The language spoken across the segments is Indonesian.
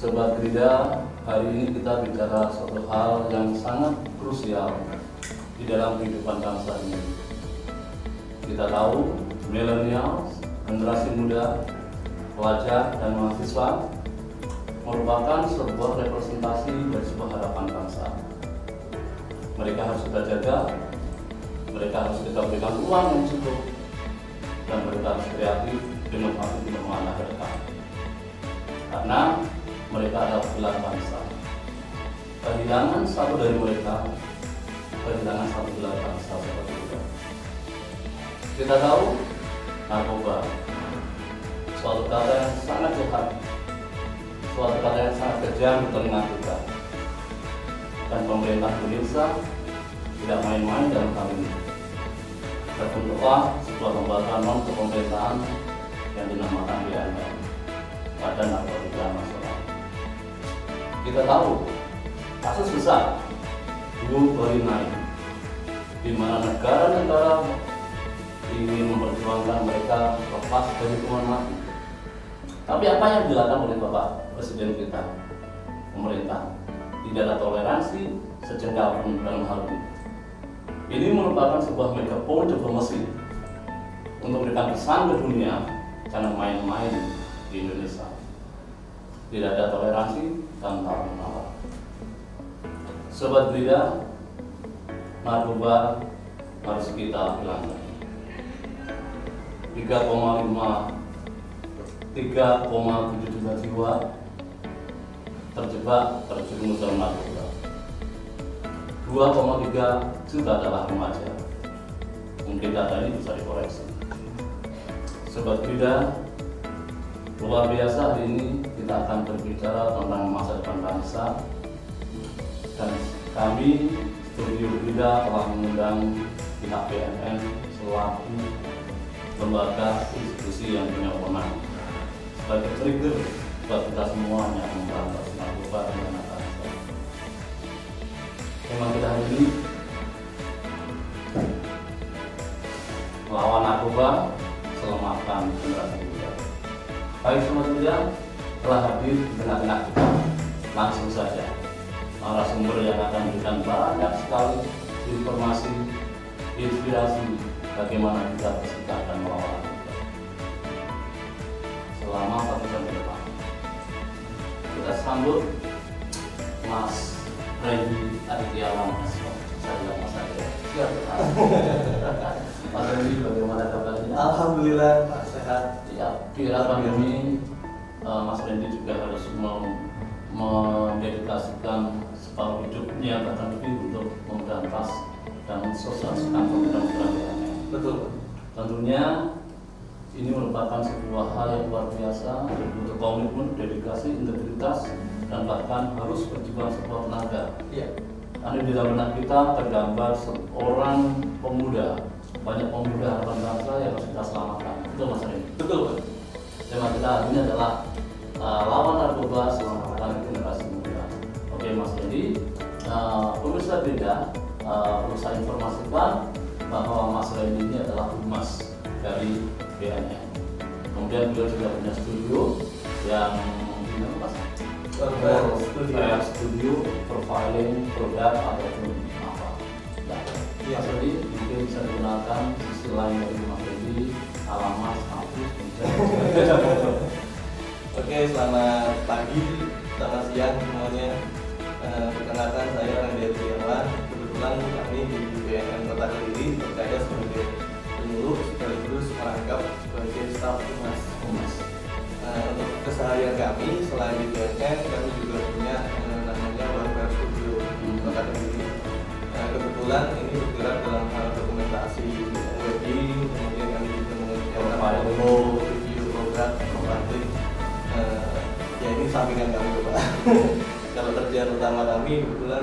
Sobat Gerida, hari ini kita bicara suatu hal yang sangat krusial di dalam kehidupan bangsa ini. Kita tahu, milenial, generasi muda, pelajar dan mahasiswa merupakan sebuah representasi dari sebuah harapan bangsa. Mereka harus kita jaga, mereka harus kita berikan ruang yang cukup, dan mereka harus kreatif dengan untuk mengarah ke depan. Karena mereka adalah pilar bangsa. Kehilangan satu dari mereka, kehilangan satu pilar bangsa seperti itu. Kita tahu, narkoba, suatu kata yang sangat jahat, suatu kata yang sangat kejam di telinga kita. Dan pemerintah Indonesia tidak main-main dalam hal ini. Terbentuklah sebuah lembaga non-pemerintahan yang dinamakan BNN, Badan Narkotika Nasional. Kita tahu kasus besar dulu baru naik, di mana negara-negara ingin memperjuangkan mereka lepas dari hukuman mati. Tapi apa yang dilakukan oleh Bapak Presiden kita, pemerintah, tidak ada toleransi sejengkal pun dalam hal ini. Ini merupakan sebuah megapole diplomasi untuk memberikan pesan ke dunia, jangan main-main di Indonesia. Tidak ada toleransi dan tawar-menawar. Sobat Gerida, narkoba harus kita hilangkan. 3,7 juta jiwa terjerumus dalam narkoba. 2,3 juta adalah remaja. Mungkin data ini bisa dikoreksi. Sobat Gerida, luar biasa hari ini kita akan berbicara tentang masa depan bangsa, dan kami Studio Gerida telah mengundang pihak BNN selaku lembaga institusi yang punya wewenang sebagai trigger buat kita semuanya memberantas narkoba dan bangsa. Tema kita hari ini melawan narkoba, selamatkan generasi muda. Baik Sobat Gerida, telah hadir di tengah-tengah kita. Langsung saja narasumber yang akan memberikan banyak sekali informasi, inspirasi bagaimana kita bersikap dan melawan narkoba selama 1 jam ke depan. Kita sambut Mas Randy Aditya Lamas. Saya bilang Mas Aditya. Siap. Mas Randy, bagaimana kabarnya? Alhamdulillah Pak, sehat. Ya, di era pandemi Mas Randy juga harus mendedikasikan separuh hidupnya bahkan lebih untuk memberantas dan mensosialisasikan program-program BNN. Betul. Tentunya ini merupakan sebuah hal yang luar biasa, butuh komitmen, dedikasi, integritas, dan bahkan harus berjuang sebuah tenaga. Iya. Karena di dalam benak kita tergambar seorang pemuda, banyak pemuda harapan bangsa yang harus kita selamatkan. Betul Mas Randy? Betul Pak. Tema kita hari ini adalah lawan narkoba, selamatkan generasi muda. Oke Mas Randy, pemirsa Gerida, perlu saya informasikan bahwa Mas Randy ini adalah humas dari BNN. Kemudian beliau juga punya studio yang studio profiling produk ataupun apa. Nah, Iya. Mas Randy mungkin bisa digunakan sisi lain dari Mas Randy, alamat, status, Oke, selamat pagi, selamat siang semuanya. Perkenalkan saya Randy Aditya. Kebetulan kami di BNN Kota Kediri bekerja sebagai penyuluh sekaligus merangkap sebagai staf humas. Untuk keseharian kami selain di BNN, kami juga punya namanya Warfare Studio di Kota Kediri. Kebetulan ini bergerak dalam hal dokumentasi wedding, kemudian kami juga mengerjakan video program publik. Ya ini sampingan kami Pak. Kalau kerjaan utama kami kebetulan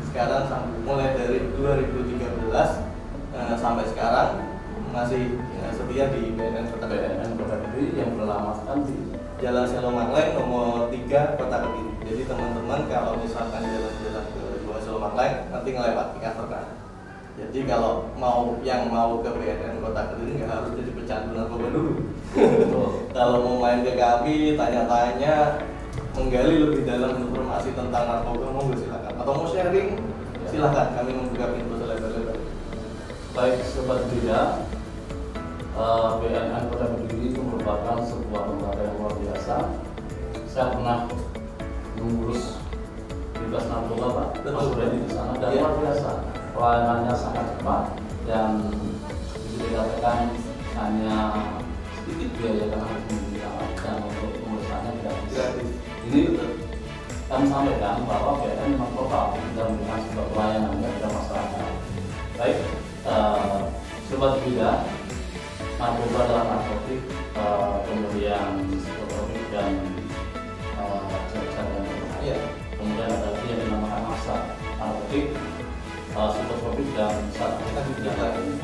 sekarang mulai dari 2013 sampai sekarang masih setia di BNN Kota Kediri yang beralamatkan di Jalan Selo Makleng nomor 3 Kota Kediri. Jadi teman-teman kalau misalkan jalan-jalan ke Jalan Selo Makleng nanti ngelewat di kantor kan. Jadi kalau mau ke BNN Kota Kediri nggak harus jadi pecandu narkoba dulu. Kalau mau main ke kami, tanya-tanya menggali lebih dalam informasi tentang narkoba, monggo silakan. Atau mau sharing, silakan. Kami membuka pintu selebar-lebar. Baik, Sobat Bida, BNN Kota Kediri itu merupakan sebuah lembaga yang luar biasa. Saya pernah mengurus bebas narkoba, Pak. Mas Freddy di sana dan luar biasa. Pelayanannya sangat cepat dan bisa dikatakan hanya sedikit biaya karena harus membeli dan untuk pemeriksanya gratis. Ini kami sampaikan bahwa BNN memang total sudah memberikan sebuah pelayanan kepada masyarakat. Baik, Sobat Bida, narkoba adalah narkotik, kemudian psikotropik dan zat-zat yang berbahaya. Kemudian ada lagi yang dinamakan massa, narkotik, psikotropik dan zat yang lain.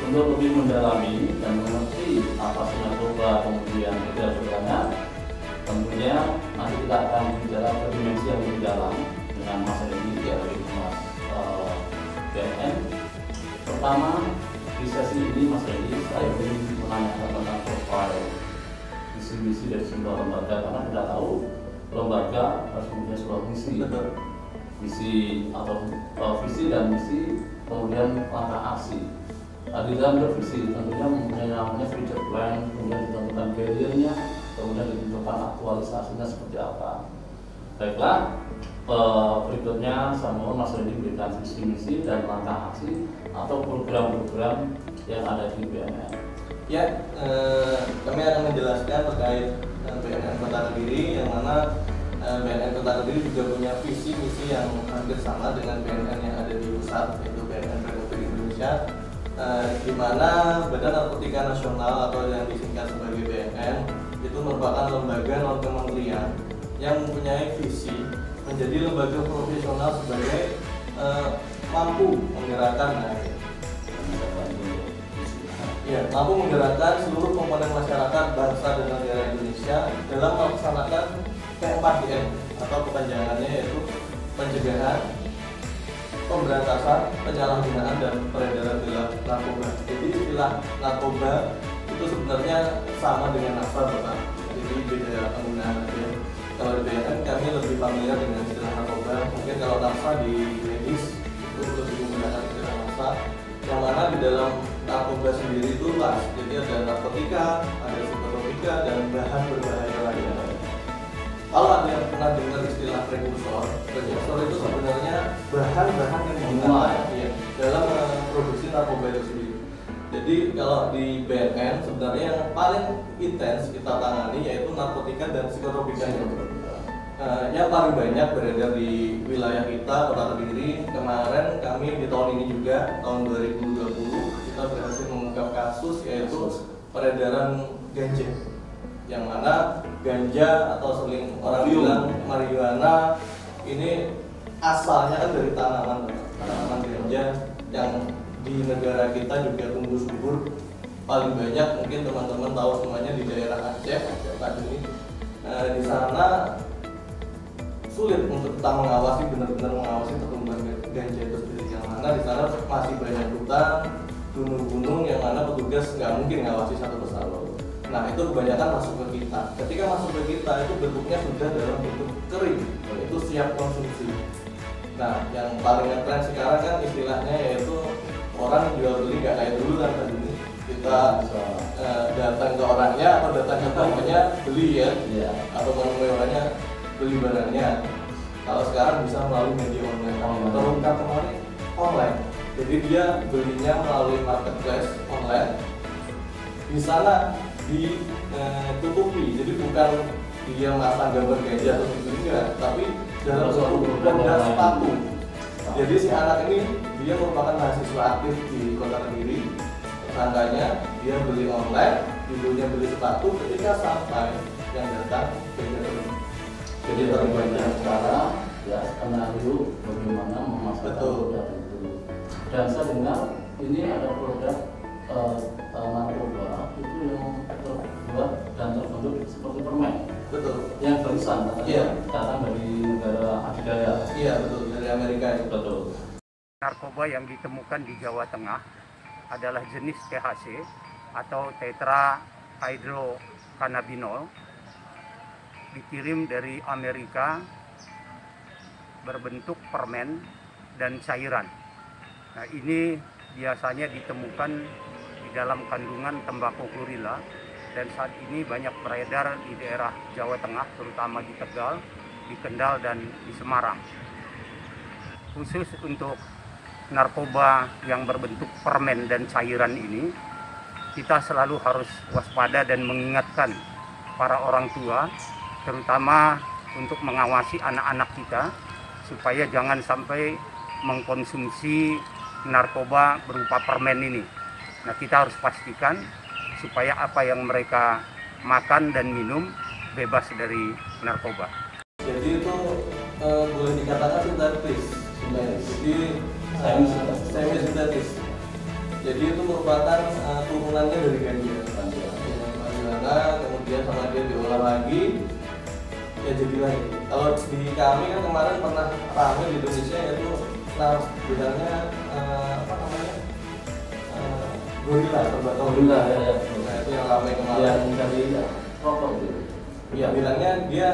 Untuk lebih mendalami dan mengerti apa sih narkoba, kemudian gejala-gejalanya, tentunya nanti kita akan bicara ke dimensi yang lebih dalam dengan Mas Redi dari Humas BNN. Pertama, di sesi ini Mas Redi, saya ingin menanyakan tentang profil visi-misi dari sebuah lembaga, karena kita tahu lembaga harus punya sebuah misi, misi atau visi dan misi, kemudian langkah aksi. Di dalam bervisi tentunya mempunyai namanya future plan, kemudian ditentukan barriernya, kemudian ditentukan aktualisasinya seperti apa. Baiklah, berikutnya saya mohon Mas Redi berikan visi misi dan langkah aksi atau program-program yang ada di BNN. Ya, kami akan menjelaskan terkait BNN Kota Kediri, yang mana BNN Kota Kediri juga punya visi misi yang hampir sama dengan BNN yang ada di pusat, yaitu BNN Republik Indonesia. Di mana Badan Narkotika Nasional atau yang disingkat sebagai BNN itu merupakan lembaga non kementerian yang mempunyai visi menjadi lembaga profesional sebagai mampu menggerakkan mampu menggerakkan seluruh komponen masyarakat bangsa dan negara Indonesia dalam melaksanakan P4GM atau kepanjangannya yaitu pencegahan, pemberantasan, penyalahgunaan dan peredaran gelap narkoba. Jadi istilah narkoba itu sebenarnya sama dengan nafsa, Bapak. Jadi beda penggunaan aja. Kalau di BNN kami lebih familiar dengan istilah narkoba. Mungkin kalau nafsa di medis itu lebih menggunakan istilah nafsa. Yang mana di dalam narkoba sendiri itu luas. Jadi ada narkotika, ada psikotropika dan bahan berbahaya lainnya. Kalau ada yang pernah dengar istilah prekursor itu sebenarnya bahan-bahan yang digunakan dalam produksi narkoba itu sendiri. Jadi kalau di BNN sebenarnya yang paling intens kita tangani yaitu narkotika dan psikotropika. Yang paling banyak beredar di wilayah kita, Kota Kediri. Kemarin kami di tahun ini juga, tahun 2020, kita berhasil mengungkap kasus yaitu peredaran ganja, yang mana ganja atau sering orang bilang marijuana ini asalnya kan dari tanaman ganja yang di negara kita juga tumbuh subur. Paling banyak mungkin teman-teman tahu semuanya di daerah Aceh ini. Di sana sulit untuk kita mengawasi, benar-benar mengawasi pertumbuhan ganja itu sendiri, yang mana di sana masih banyak hutan, gunung-gunung yang mana petugas nggak mungkin ngawasi satu persatu. Nah itu kebanyakan masuk ke kita. Ketika masuk ke kita itu bentuknya sudah dalam bentuk kering, itu siap konsumsi. Nah yang paling ngetren sekarang kan istilahnya yaitu orang jual beli nggak kayak dulu kan tadi ini. Kita datang ke orangnya atau datang ke tokonya beli ya, atau menemui orangnya beli barangnya. Kalau sekarang bisa melalui media online, terungkap kemarin online. Jadi dia belinya melalui marketplace online. Di sana ditutupi, jadi bukan dia masang gambar ganja atau enggak, tapi dalam bentuk benda sepatu. Jadi si anak ini dia merupakan mahasiswa aktif di Kota Kediri. Tersangkanya dia beli online, dulunya beli sepatu, ketika sampai yang datang ganja. Jadi banyak cara ya, kenal dulu bagaimana memasarkan produk itu. Dan saya dengar ini ada produk narkoba itu yang terbuat dan terbentuk seperti permen. Betul. Yang tulisan datang dari negara adidaya. Iya betul, dari Amerika. Betul. Narkoba yang ditemukan di Jawa Tengah adalah jenis THC atau tetrahydrocannabinol dikirim dari Amerika berbentuk permen dan cairan. Nah, ini biasanya ditemukan di dalam kandungan tembakau gorila dan saat ini banyak beredar di daerah Jawa Tengah, terutama di Tegal, di Kendal, dan di Semarang. Khusus untuk narkoba yang berbentuk permen dan cairan ini, kita selalu harus waspada dan mengingatkan para orang tua, terutama untuk mengawasi anak-anak kita, supaya jangan sampai mengkonsumsi narkoba berupa permen ini. Nah, kita harus pastikan supaya apa yang mereka makan dan minum bebas dari narkoba. Jadi itu boleh dikatakan sintetis. Jadi semi sintetis. Jadi itu merupakan turunannya dari ganja. Marijuana, kemudian sama dia diolah lagi, ya jadi lagi. Kalau di kami kan kemarin pernah ramai di Indonesia yaitu bilangnya apa namanya? Gorila, tembakau gorila ya. Nah, itu yang ramai kemarin. Yang dari rokok gitu. Iya, bilangnya dia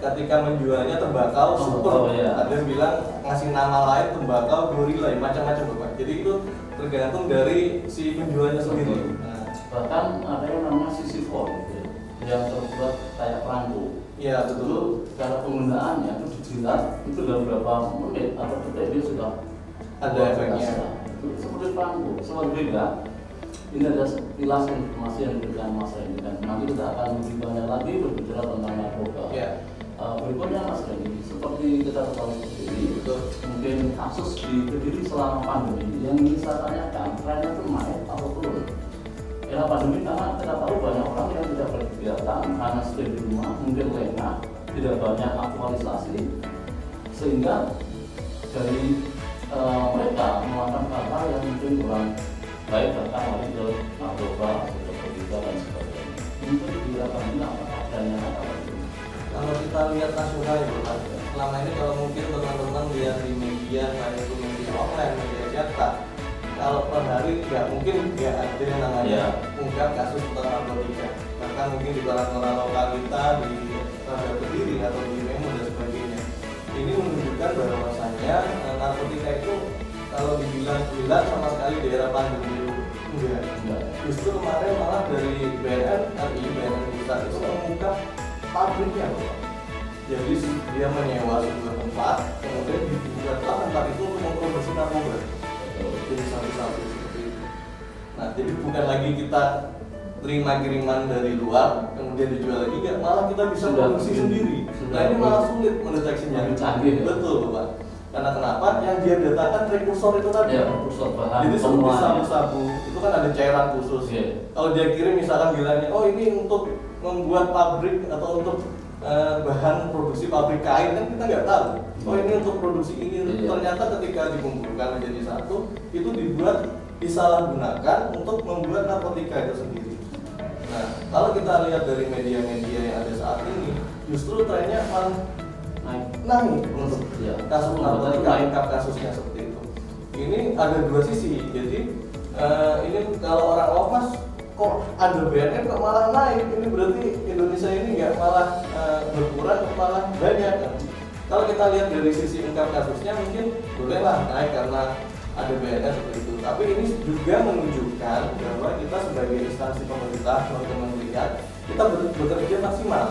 ketika menjualnya tembakau super. Ada yang bilang ngasih nama lain tembakau gorila, macam-macam Bapak. Jadi itu tergantung dari si penjualnya sendiri. Nah, bahkan ada yang namanya sisifon gitu, yang terbuat kayak perangko. Iya betul. Cara penggunaannya itu dijilat itu dalam beberapa menit atau detik dia sudah ada efeknya. Itu seperti perangko. Sebenarnya ini ada kilas informasi yang diberikan Mas Rendy dan nanti kita akan lebih banyak lagi berbicara tentang narkoba. Berikutnya Mas Rendy, seperti kita ketahui sendiri, mungkin kasus di Kediri selama pandemi yang ingin saya tanyakan, trennya itu naik atau turun? Era pandemi karena kita tahu banyak orang yang tidak berkegiatan karena stay di rumah, mungkin lengah, tidak banyak aktualisasi, sehingga dari mereka melakukan hal-hal yang mungkin kurang baik, bahkan lari ke narkoba, narkotika dan sebagainya. Mungkin dikirakan ini apakah adanya atau tidak? Kalau kita lihat nasional ya Bapak, selama ini kalau mungkin teman-teman lihat di media, baik itu media online, media cetak, kalau per hari nggak mungkin nggak ada yang namanya ungkap kasus tentang narkotika. Bahkan mungkin di koran-koran lokal kita di Kediri atau di Memo dan sebagainya. Ini menunjukkan bahwasannya narkotika itu kalau dibilang hilang sama sekali di era pandemi itu enggak. Justru kemarin malah dari BNN pusat itu mengungkap pabriknya Bapak. Jadi dia menyewa sebuah tempat, kemudian dibuatlah tempat itu untuk memproduksi narkoba. Jadi satu-satu seperti itu. Nah, jadi bukan lagi kita terima kiriman dari luar, kemudian dijual lagi, enggak, malah kita bisa produksi sendiri. Nah, ini malah sulit mendeteksinya. Betul Bapak. Karena kenapa? Yang dia datangkan prekursor itu tadi. Prekursor bahan. Jadi seperti sabu-sabu itu kan ada cairan khusus. Kalau dia kirim misalkan bilangnya, oh ini untuk membuat pabrik atau untuk bahan produksi pabrik kain, kan kita nggak tahu. Oh ini untuk produksi ini. Ternyata ketika dikumpulkan menjadi satu, itu dibuat disalahgunakan untuk membuat narkotika itu sendiri. Nah, kalau kita lihat dari media-media yang ada saat ini, justru trennya malah naik untuk kasus narkotika, kasusnya seperti itu. Ini ada dua sisi. Jadi ini kalau orang mas kok ada BNN kok malah naik, ini berarti Indonesia ini nggak malah berkurang, malah banyak. Kalau kita lihat dari sisi ungkap kasusnya mungkin bolehlah naik karena ada BNN seperti itu. Tapi ini juga menunjukkan bahwa kita sebagai instansi pemerintah, kementerian, kita bekerja maksimal.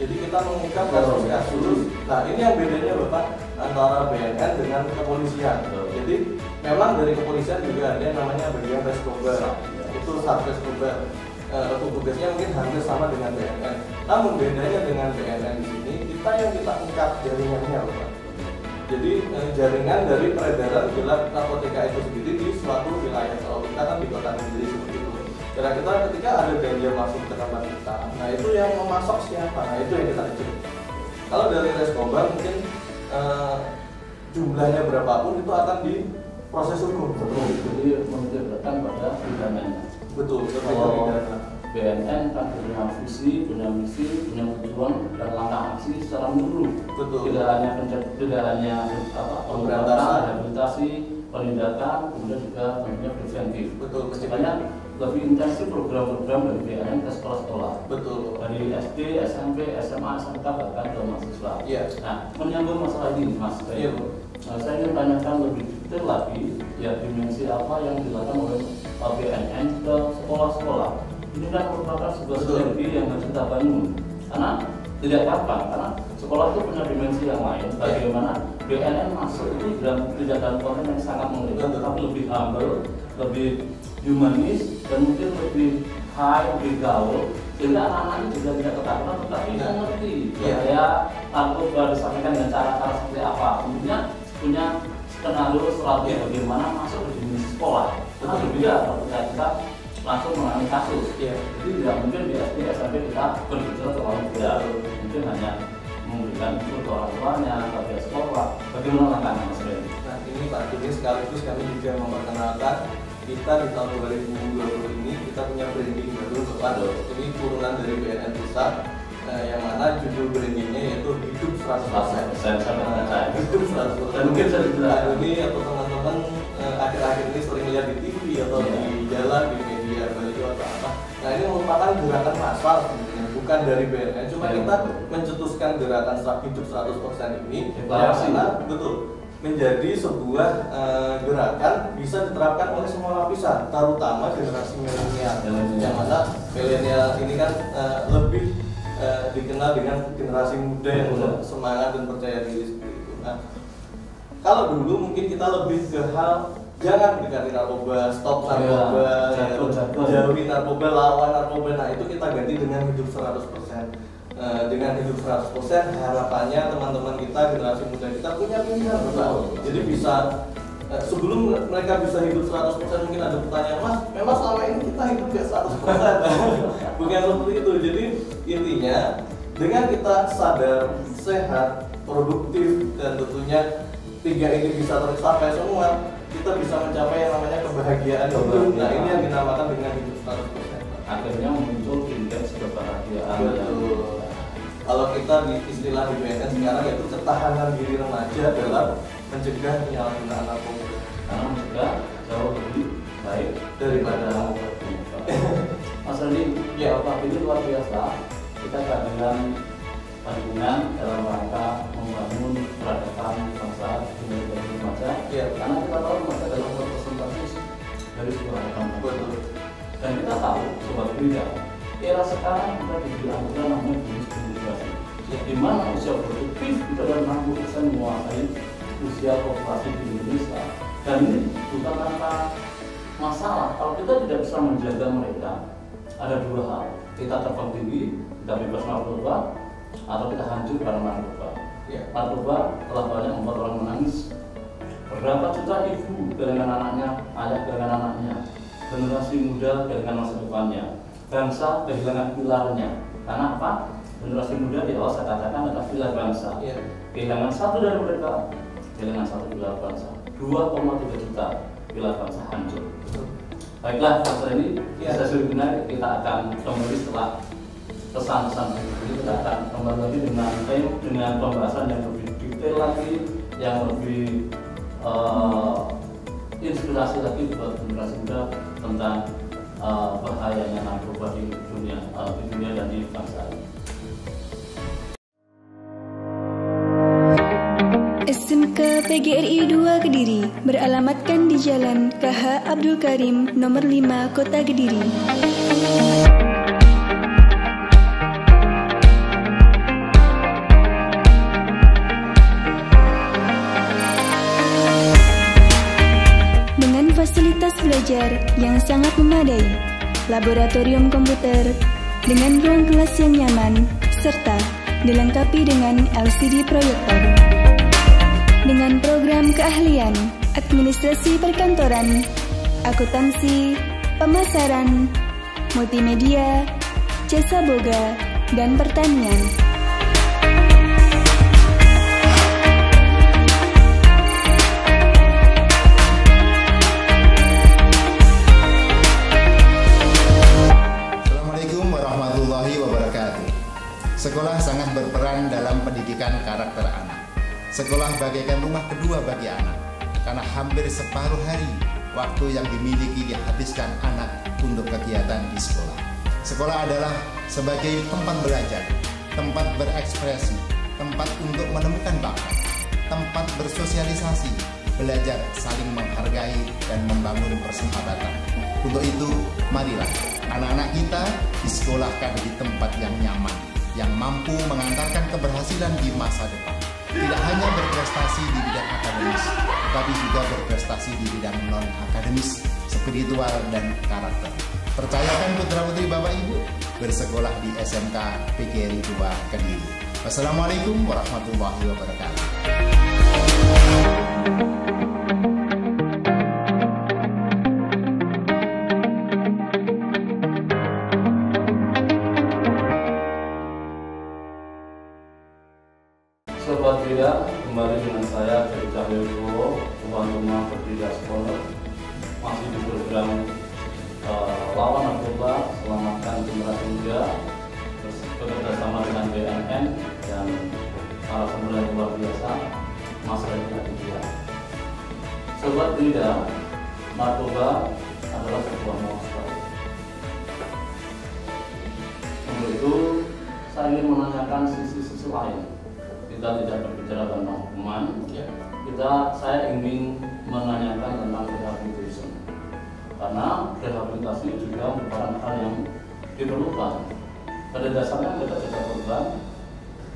Jadi kita mengungkap kasus-kasus. Nah ini yang bedanya Bapak antara BNN dengan kepolisian. Jadi memang dari kepolisian juga ada yang namanya bagian Reskobar. Itu Satreskobar. Tugasnya mungkin hampir sama dengan BNN. Namun bedanya dengan BNN di sini, kita ungkap jaringannya Bapak. Jadi jaringan dari peredaran gelap narkotika itu sendiri di suatu wilayah. Kalau kita kan di kota Kediri seperti itu. Kira-kira ketika ada ganja masuk ke tempat kita, nah itu yang memasok siapa? Nah itu yang kita cek. Kalau dari Reskobar mungkin jumlahnya berapapun itu akan diproses hukum. Jadi menunjukkan pada pidananya. Betul. Kalau BNN kan punya visi, punya misi, punya tujuan dan langkah aksi secara menyeluruh. Betul. Tidak hanya pemberantasan, rehabilitasi, penindakan, kemudian juga tentunya preventif. Betul. Makanya lebih intensif program-program dari BNN ke sekolah-sekolah. Betul. Dari SD, SMP, SMA, SMK bahkan ke mahasiswa. Iya. Nah, menyambung masalah ini, Mas. Iya. Saya ingin tanyakan lebih detail lagi, ya dimensi apa yang dilakukan oleh BNN ke sekolah-sekolah. Ini kan merupakan sebuah strategi yang harus kita bangun. Karena tidak gampang, karena sekolah itu punya dimensi yang lain. Bagaimana BNN masuk itu tidak dalam konten yang sangat mengerikan, tapi lebih humble, lebih humanis, dan mungkin lebih high, lebih gaul, sehingga anak-anak itu juga tidak ketakutan, tetapi mengerti bahaya narkoba disampaikan dengan cara-cara seperti apa. Tentunya punya skenario strategi bagaimana masuk ke dimensi sekolah. Karena berbeda ketika kita langsung mengalami kasus. Jadi tidak mungkin di SD, SMP kita berbicara soal tidak, mungkin hanya memberikan itu ke orang tuanya, ke sekolah. Bagaimana langkahnya, Mas Reni? Nah, ini Pak Juni sekaligus kami juga memperkenalkan kita di tahun 2020 ini kita punya branding baru Bapak. Ini turunan dari BNN Pusat, yang mana judul brandingnya yaitu Hidup 100%. Hidup 100%. Mungkin saya Pak Juni atau teman-teman akhir-akhir ini sering lihat di TV atau di jalan, di media baliho atau apa. Nah, ini merupakan gerakan massal sebenarnya, bukan dari BNN. Cuma kita mencetuskan gerakan Hidup 100% ini karena betul menjadi sebuah gerakan bisa diterapkan oleh semua lapisan, terutama generasi milenial. Yang mana milenial ini kan lebih dikenal dengan generasi muda yang semangat dan percaya diri seperti itu. Nah, kalau dulu mungkin kita lebih ke hal jangan dekati narkoba, stop narkoba, jauhi narkoba, lawan narkoba. Nah, itu kita ganti dengan Hidup 100%. Dengan Hidup 100% harapannya teman-teman kita, generasi muda kita punya pilihan betul. Jadi bisa sebelum mereka bisa hidup 100% mungkin ada pertanyaan, Mas, memang selama ini kita hidup nggak 100%? Bukan seperti itu. Jadi intinya dengan kita sadar, sehat, produktif, dan tentunya tiga ini bisa tercapai semua, kita bisa mencapai yang namanya kebahagiaan hidup. Nah, ini yang dinamakan dengan Hidup 100%. Akhirnya muncul indeks kebahagiaan. Kalau kita di istilah di BNN sekarang yaitu ketahanan diri remaja dalam mencegah penyalahgunaan narkoba. Karena mencegah jauh lebih baik daripada Mas Reni, Bapak ini luar biasa. Kita kehadiran Bandungan dalam rangka membangun peradaban bangsa di remaja. Karena kita tahu remaja adalah representasi dari sebuah agama. Dan kita tahu sobat gereja, era sekarang kita diberi anugerah namanya bonus demografi, di mana usia produktif kita adalah 60% menguasai usia populasi di Indonesia. Dan ini bukan tanpa masalah kalau kita tidak bisa menjaga mereka. Ada dua hal, kita terbang tinggi, kita bebas narkoba, atau kita hancur karena narkoba. Narkoba telah banyak membuat orang menangis. Berapa juta ibu dengan anaknya, ayah dengan anaknya, generasi muda dengan masa depannya, bangsa kehilangan pilarnya. Karena apa? Generasi muda di awal saya katakan adalah pilar bangsa. Kehilangan satu dari mereka, kehilangan satu pilar bangsa. 2,3 juta pilar bangsa hancur. Baiklah, Mas Reni, saya sudah benar kita akan kembali setelah pesan-pesan ini. Kita akan kembali lagi dengan pembahasan yang lebih detail lagi, yang lebih inspirasi lagi buat generasi muda tentang bahayanya narkoba di dunia dan di bangsa ini. SMK PGRI 2 Kediri beralamatkan di Jalan KH Abdul Karim nomor 5 Kota Kediri. Fasilitas belajar yang sangat memadai, laboratorium komputer dengan ruang kelas yang nyaman, serta dilengkapi dengan LCD proyektor. Dengan program keahlian, administrasi perkantoran, akuntansi, pemasaran, multimedia, jasa boga, dan pertanian. Sekolah sangat berperan dalam pendidikan karakter anak. Sekolah bagaikan rumah kedua bagi anak. karena hampir separuh hari waktu yang dimiliki dihabiskan anak untuk kegiatan di sekolah. Sekolah adalah sebagai tempat belajar, tempat berekspresi, tempat untuk menemukan bakat, tempat bersosialisasi, belajar saling menghargai dan membangun persahabatan. Untuk itu, marilah anak-anak kita disekolahkan di tempat yang nyaman, yang mampu mengantarkan keberhasilan di masa depan. Tidak hanya berprestasi di bidang akademis, tetapi juga berprestasi di bidang non-akademis, spiritual, dan karakter. Percayakan putra-putri Bapak Ibu bersekolah di SMK PGRI 2 Kediri. Wassalamualaikum warahmatullahi wabarakatuh. Sobat Bida, kembali dengan saya Dari Cahyokulo, tuan rumah Berbeda Sekolah, masih di program Lawan Narkoba, Selamatkan Generasi Muda, bekerjasama dengan BNN dan para pemuda yang luar biasa, Mas Redi Aditya. Sobat Bida, narkoba adalah sebuah monster. Untuk itu, saya ingin menanyakan sisi-sisi lain. Kita tidak berbicara tentang hukuman, saya ingin menanyakan tentang rehabilitation, karena rehabilitasi juga merupakan hal yang diperlukan. Pada dasarnya kita tidak korban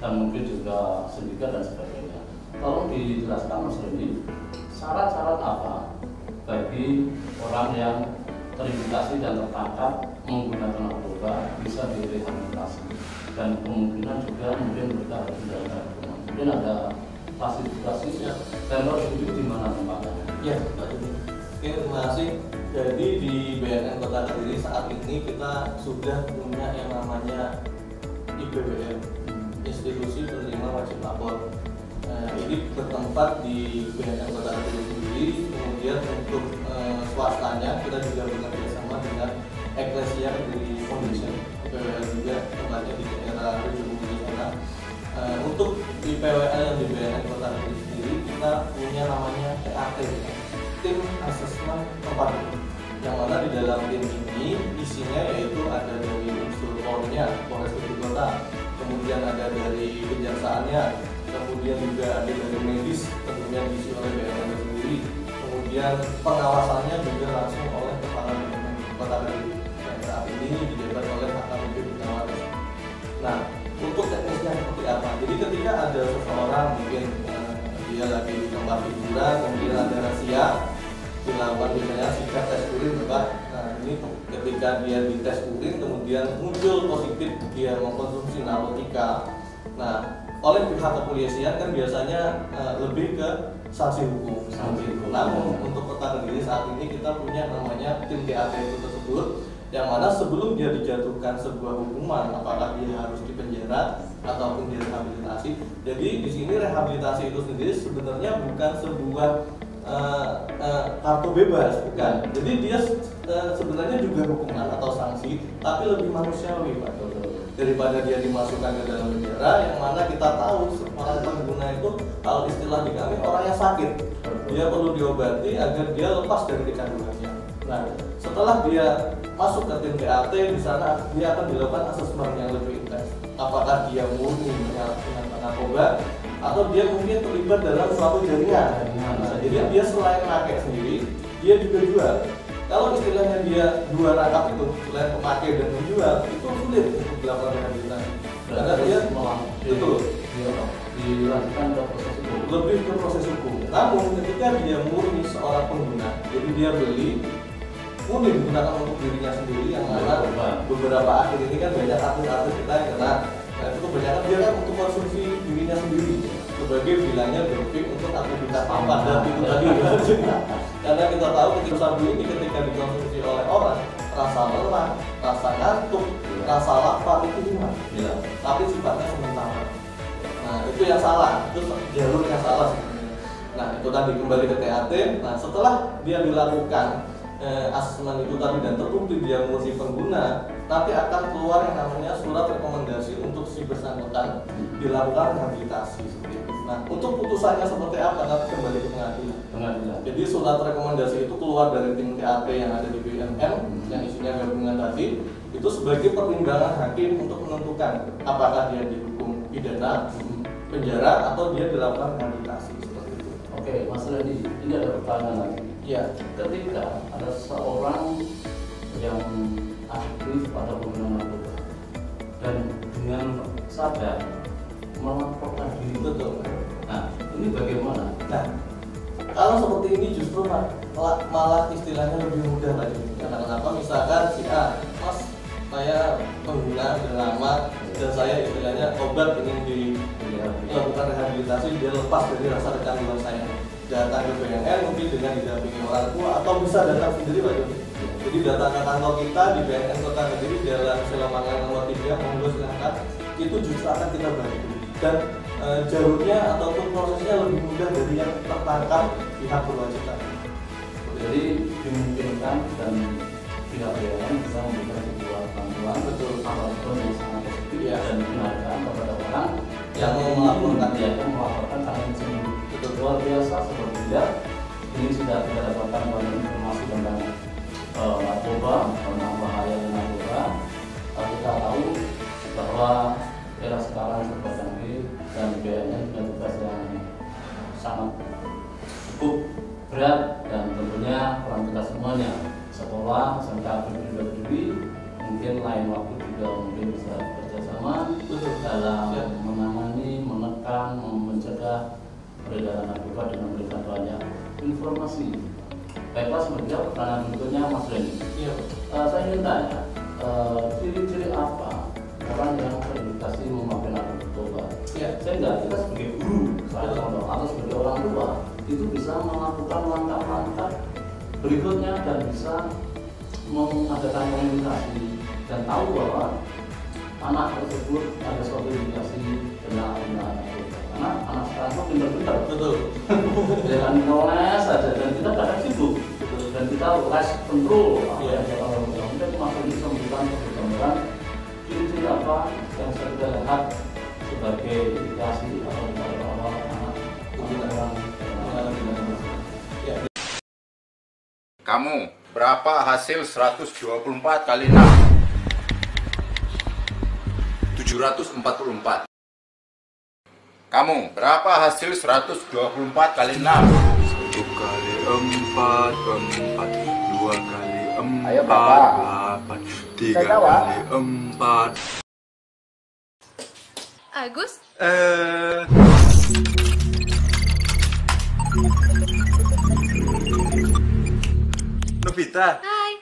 dan mungkin juga sindikat dan sebagainya. Tolong dijelaskan Mas Redi, syarat-syarat apa bagi orang yang terindikasi dan tertangkap menggunakan narkoba bisa direhabilitasi, dan kemungkinan juga mungkin mereka harus menjalankan hukuman. Mungkin ada klasifikasi teror itu di mana tempatnya? Ya, Pak Dudi. Oke, terima kasih. Jadi di BNN Kota Kediri saat ini kita sudah punya yang namanya IPWM, Institusi Penerima Wajib Lapor. Ini bertempat di BNN Kota Kediri sendiri. Kemudian untuk swastanya kita juga bekerja sama dengan Eklesia Kediri Foundation, IPWL juga tempatnya di daerah Ujung sana. Untuk IPWL yang di BNN Kota Kediri sendiri kita punya namanya TAT, Tim Asesmen Terpadu, yang mana di dalam tim ini isinya yaitu ada dari unsur Polri-nya, Polres Kediri Kota, kemudian ada dari kejaksaannya, kemudian juga ada dari medis tentunya diisi oleh BNN sendiri, kemudian pengawasannya juga langsung oleh Kepala BNN Kota Kediri yang saat ini dijabat oleh AKBP Binawaris. Nah, untuk teknisnya seperti apa? Jadi ketika ada seseorang mungkin dia lagi di tempat hiburan, kemudian ada razia, dilakukan misalnya sikat tes urin, nah ini ketika dia dites urin kemudian muncul positif dia mengkonsumsi narkotika. Nah, oleh pihak kepolisian kan biasanya lebih ke sanksi hukum. Namun untuk Kota Kediri saat ini kita punya namanya tim TAT itu tersebut, yang mana sebelum dia dijatuhkan sebuah hukuman, apakah dia harus dipenjara ataupun direhabilitasi. Jadi di sini rehabilitasi itu sendiri sebenarnya bukan sebuah kartu bebas, bukan. Jadi dia sebenarnya juga hukuman atau sanksi, tapi lebih manusiawi, Pak. Daripada dia dimasukkan ke dalam penjara, yang mana kita tahu orang pengguna itu kalau istilah di kami orang yang sakit, dia perlu diobati agar dia lepas dari kecanduannya. Nah, setelah dia masuk ke tim TAT, di sana dia akan dilakukan asesmen yang lebih intens. Apakah dia murni menyalahgunakan narkoba atau dia mungkin terlibat dalam suatu jaringan. Nah, jadi dia selain pakai sendiri, dia juga jual. Kalau istilahnya dia dua rangkap itu, selain pemakai dan menjual, itu sulit untuk dilakukan rehabilitasi. Karena dia itu dilakukan ke proses hukum. Lebih ke proses hukum. Namun ketika dia murni seorang pengguna, jadi dia beli murni digunakan untuk dirinya sendiri, yang mana beberapa akhir ini kan banyak artis-artis kita yang kena. Nah, itu kebanyakan dia kan untuk konsumsi dirinya sendiri sebagai bilangnya doping untuk aktivitas padat itu tadi. Karena kita tahu ketika sabu ini ketika dikonsumsi oleh orang, rasa lelah, rasa ngantuk, rasa lapar itu hilang, tapi sifatnya sementara. Nah, itu yang salah, itu jalur yang salah sebenarnya. Nah, itu tadi kembali ke TAT. Nah, setelah dia dilakukan asesmen itu tadi dan terbukti dia murni pengguna, nanti akan keluar yang namanya surat rekomendasi untuk si bersangkutan dilakukan rehabilitasi seperti itu. Nah, untuk putusannya seperti apa nanti kembali ke pengadilan. Pengadilan. Jadi surat rekomendasi itu keluar dari tim TAP yang ada di BNN yang isinya gabungan tadi, itu sebagai pertimbangan hakim untuk menentukan apakah dia dihukum pidana, penjara, atau dia dilakukan rehabilitasi seperti itu. Oke, Mas Randy, ini ada pertanyaan lagi. Ya, Ketika ada seorang yang aktif pada penggunaan narkoba dan dengan sadar melaporkan diri, betul. nah ini bagaimana? Nah, kalau seperti ini justru malah istilahnya lebih mudah lagi. Karena kenapa? Misalkan si A, Mas, saya pengguna udah lama dan saya istilahnya obat ingin dilakukan rehabilitasi, dia lepas dari rasa kecanduan saya. Datang ke BNN mungkin dengan didampingi orang tua atau bisa datang sendiri Pak Joni. Jadi datang ke kantor kita di BNN Kota Kediri, Jalan Silomangan nomor 3, monggo silahkan. Itu justru akan kita bantu. Dan jalurnya ataupun prosesnya lebih mudah dari yang tertangkap pihak berwajib. Jadi dimungkinkan dan pihak BNN bisa memberikan sebuah bantuan betul apapun yang sangat positif dan mengenalkan kepada orang yang mau melaporkan karena ini sendiri. Itu luar biasa seperti dia. Ini sudah kita dapatkan banyak informasi tentang narkoba, tentang bahaya narkoba. Kita tahu bahwa era sekarang serba canggih dan BNN punya tugas yang sangat cukup berat dan tentunya peran kita semuanya, sekolah, SMK Kediri, mungkin lain waktu juga mungkin bisa bekerjasama dalam menangani, menekan, mencegah peredaran narkoba dengan memberikan banyak informasi. Baiklah, selanjutnya pertanyaan berikutnya Mas Randy. Saya ingin tanya, ciri-ciri apa orang yang terindikasi memakai narkoba? Sehingga kita sebagai guru, atau sebagai orang tua itu bisa melakukan langkah-langkah berikutnya dan bisa mengadakan komunikasi dan tahu bahwa anak tersebut ada suatu indikasi kena narkoba. Karena anak sekarang itu pintar-pintar, betul. Jangan ngeles saja dan kita kadang sibuk, dan kita less control. Kita masih bisa memberikan gambaran ciri-ciri apa yang bisa kita lihat sebagai indikasi atau dari awal anak orang. Kamu berapa hasil 124 kali 6? 744. Kamu berapa hasil 124 kali 6? 1 kali 4, 2 kali 4, 8, 3 kali 4. Agus? Novita. Hai.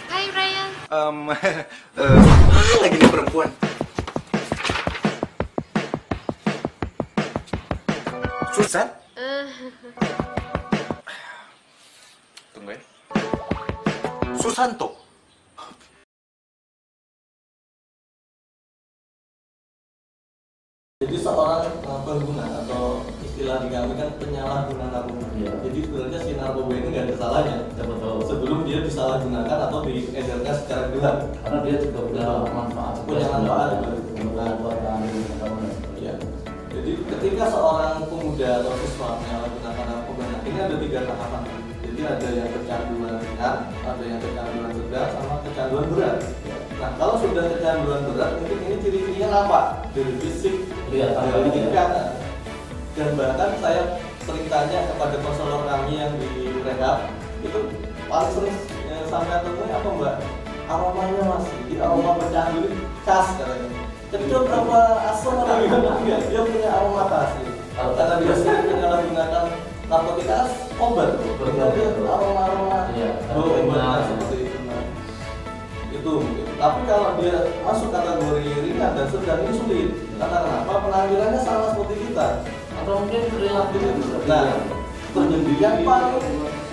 Hai Ryan. Lagi nih perempuan. Susan? Tunggu ya. Susanto. Jadi seorang pengguna atau istilah di kami kan penyalahguna narkoba. Jadi sebenarnya si narkoba ini nggak ada salahnya sebelum dia disalahgunakan atau diedarkan secara gelap. Karena dia juga punya manfaat. Ya. Jadi ketika seorang pemuda atau siswa menyalahgunakan narkoba, ini ada 3 tahapan. Jadi ada yang kecanduan ringan, ada yang kecanduan sedang, sama kecanduan berat. Nah, kalau sudah kecanduan berat, mungkin ini ciri-cirinya apa? Dari fisik, dari tingkat. Dan bahkan saya sering tanya kepada konselor kami yang di rehab, itu paling sering sampai temui apa Mbak? Aromanya Mas, jadi aroma pecandu ini khas katanya. Tapi dia berapa asam atau gimana? Dia punya aroma khas. Karena dia sering menyalahgunakan narkotika obat, berarti aroma-aroma obat seperti itu. Itu mungkin. Tapi kalau dia masuk kategori ringan dan sedang ini sulit. Karena kenapa? Penampilannya sama seperti kita. Atau mungkin perilaku itu. Nah, yang paling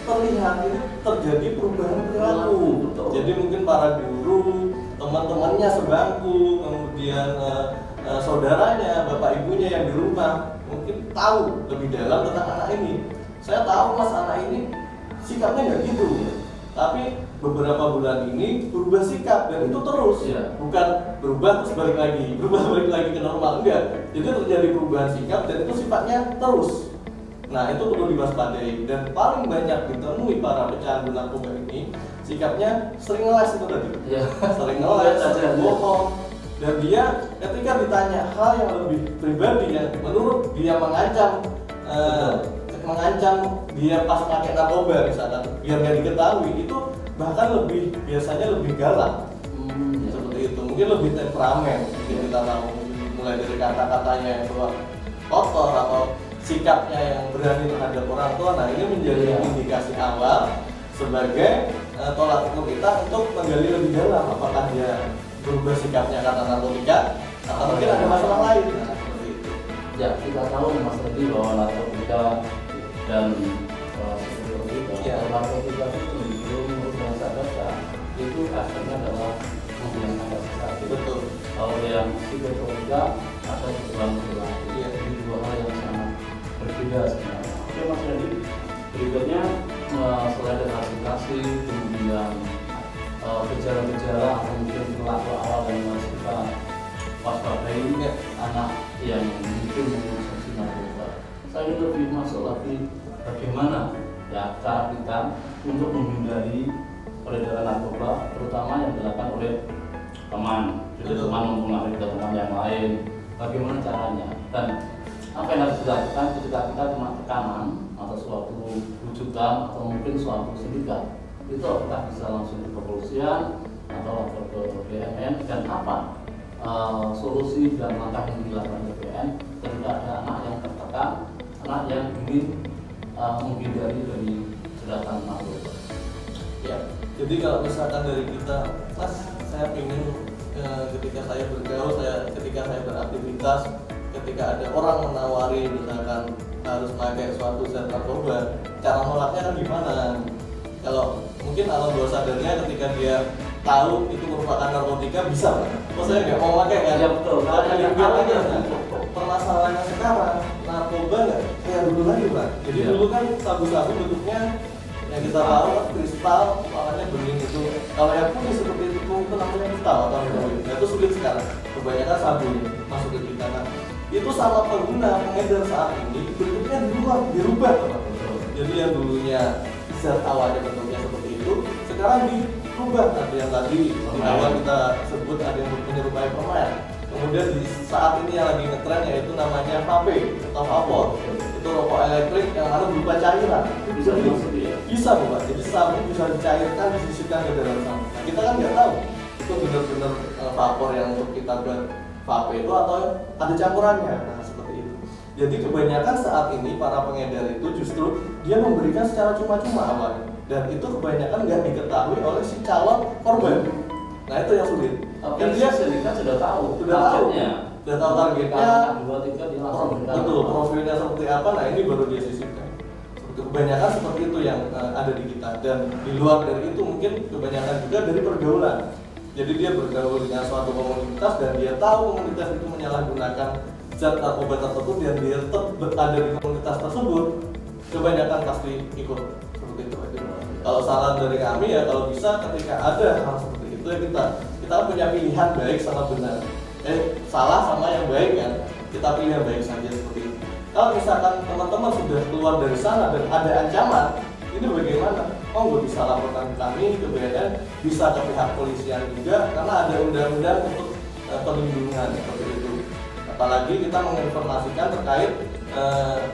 terlihat ini terjadi perubahan perilaku. Jadi mungkin para guru, teman-temannya sebangku, kemudian saudaranya, bapak ibunya yang di rumah mungkin tahu lebih dalam tentang anak ini. Saya tahu Mas, anak ini sikapnya nggak gitu. Tapi beberapa bulan ini berubah sikap dan itu terus, bukan berubah terus balik lagi ke normal, enggak. Jadi terjadi perubahan sikap dan itu sifatnya terus. Nah itu perlu diwaspadai dan paling banyak ditemui para pecandu narkoba ini sikapnya sering ngeles itu tadi, sering ngeles, sering bohong, dan dia ketika ditanya hal yang lebih pribadi yang menurut dia mengancam dia pas pakai narkoba misalkan biar nggak diketahui, itu bahkan biasanya lebih galak seperti itu, mungkin lebih temperamen, mungkin kita tahu mulai dari kata-katanya yang kotor atau sikapnya yang berani terhadap orang tua. Nah ini menjadi indikasi awal sebagai tolak ukur kita untuk menggali lebih dalam apakah dia berubah sikapnya karena narkotika atau mungkin ada masalah lain. Nah, seperti itu. Ya, kita tahu Mas Redi bahwa narkotika dan narkotika itu menurut yang saya baca itu asalnya adalah yang ada sesaat. Betul. Kalau yang psikotropika ada berulang-ulang. Ini dua hal yang sangat berbeda sebenarnya. Oke Mas Redi, berikutnya selain dari hasil kemudian gejala-gejala atau mungkin perilaku awal yang harus kita waspadai anak yang mungkin mengonsumsi narkoba. Saya ingin lebih masuk lagi bagaimana ya cara kita untuk menghindari peredaran narkoba, terutama yang dilakukan oleh teman, jadi teman mempengaruhi ke teman yang lain. Bagaimana caranya dan apa yang harus dilakukan ketika kita kena tekanan atau suatu rujukan atau mungkin suatu sindikat, itu apakah bisa langsung ke kepolisian atau lapor ke BNN, dan apa solusi dan langkah yang dilakukan ke BNN ketika ada anak yang tertekan, anak yang ingin menghindari dari jeratan narkoba. Ya, jadi kalau misalkan dari kita, Mas, saya ingin ketika saya bergaul, ketika saya beraktivitas, ketika ada orang menawari misalkan harus pakai suatu zat narkoba, cara nolaknya kan gimana? Kalau mungkin alam bawah sadarnya ketika dia tahu itu merupakan narkotika bisa kan? Oh saya nggak mau pakai kan? Ya betul. Permasalahannya sekarang narkoba nggak kayak dulu lagi Pak. Jadi dulu kan sabu-sabu bentuknya yang kita tahu kan kristal, warnanya bening itu. Kalau yang putih seperti itu namanya kristal atau heroin. Nah itu sulit sekarang. Kebanyakan sabu masuk ke kita. Nah itu sama pengguna pengedar saat ini bentuknya dirubah Pak. Jadi yang dulunya zat awalnya bentuknya seperti itu, sekarang dirubah. Ada yang tadi di awal kita sebut ada yang menyerupai permen. Kemudian di saat ini yang lagi ngetren yaitu namanya vape atau vapor. Itu rokok elektrik yang mana berupa cairan. Bisa Pak. Jadi sabu bisa dicairkan, disisipkan ke dalam sabu. Nah, kita kan nggak tahu itu benar-benar vapor yang untuk kita buat vape itu atau ada campurannya. Nah seperti itu. Jadi kebanyakan saat ini para pengedar itu justru dia memberikan secara cuma-cuma awalnya, dan itu kebanyakan nggak diketahui oleh si calon korban. Nah itu yang sulit. Dan dia sendiri sudah tahu targetnya, betul profilnya seperti apa. Nah ini baru dia sisipkan. Kebanyakan seperti itu yang ada di kita, dan di luar dari itu mungkin kebanyakan juga dari pergaulan. Jadi dia bergaul dengan suatu komunitas dan dia tahu komunitas itu menyalahgunakan zat narkoba tersebut dan dia tetap berada di komunitas tersebut, kebanyakan pasti ikut seperti itu. Kalau saran dari kami ya kalau bisa ketika ada hal seperti itu ya kita punya pilihan baik sama benar, salah sama yang baik kan, kita pilih yang baik saja seperti itu. Kalau misalkan teman-teman sudah keluar dari sana dan ada ancaman, ini bagaimana? Gue bisa laporkan kami ke BNN, bisa ke pihak polisian juga, karena ada undang-undang untuk perlindungan seperti itu. Apalagi kita menginformasikan terkait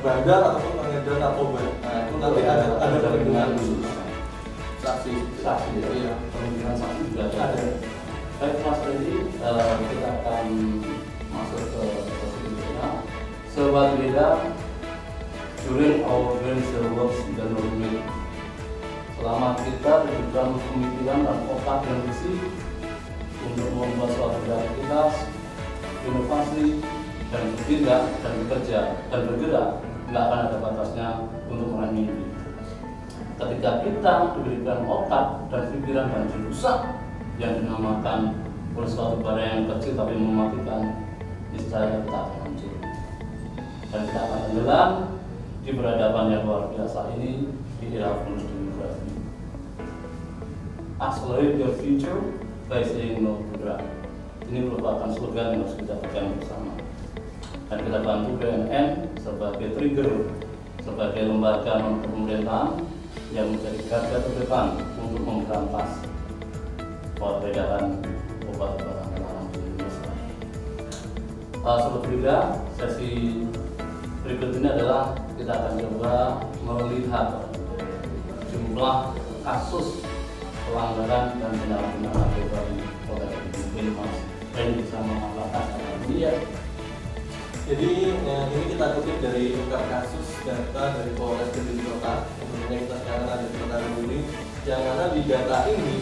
bandar ataupun pengedar narkoba. Nah itu nanti ada perlindungan khusus. Saksi, iya. Perlindungan saksi juga ada. Baik Mas Redi, kita akan masuk ke berikutnya. Sobat Beda, during our organizer works dan movement, selama kita diberikan pemikiran dan otak dan visi untuk membuat suatu kreativitas, inovasi, dan bertindak dan bekerja dan bergerak, nggak akan ada batasnya untuk meraih mimpi. Ketika kita diberikan otak dan pikiran dan rusak yang dinamakan oleh suatu barang yang kecil tapi mematikan, niscaya kita akan hancur dan kita akan tenggelam di peradaban yang luar biasa ini di era penuh demokrasi. Accelerate your future by saying no to drugs. Ini merupakan slogan yang harus kita pegang bersama. Dan kita bantu BNN sebagai trigger, sebagai lembaga non-pemerintahan yang menjadi garda terdepan untuk memberantas peredaran obat-obatan terlarang di Indonesia. Sobat Brida, sesi berikut ini adalah kita akan coba melihat jumlah kasus pelanggaran dan penyalahgunaan narkoba di Kota Kediri. Mungkin Mas Randy bisa mengabarkan ini ya. Jadi ini kita kutip dari ungkap kasus data dari Polres Kediri Kota. Tentunya kita sekarang ada di Kota Kediri, yang mana di data ini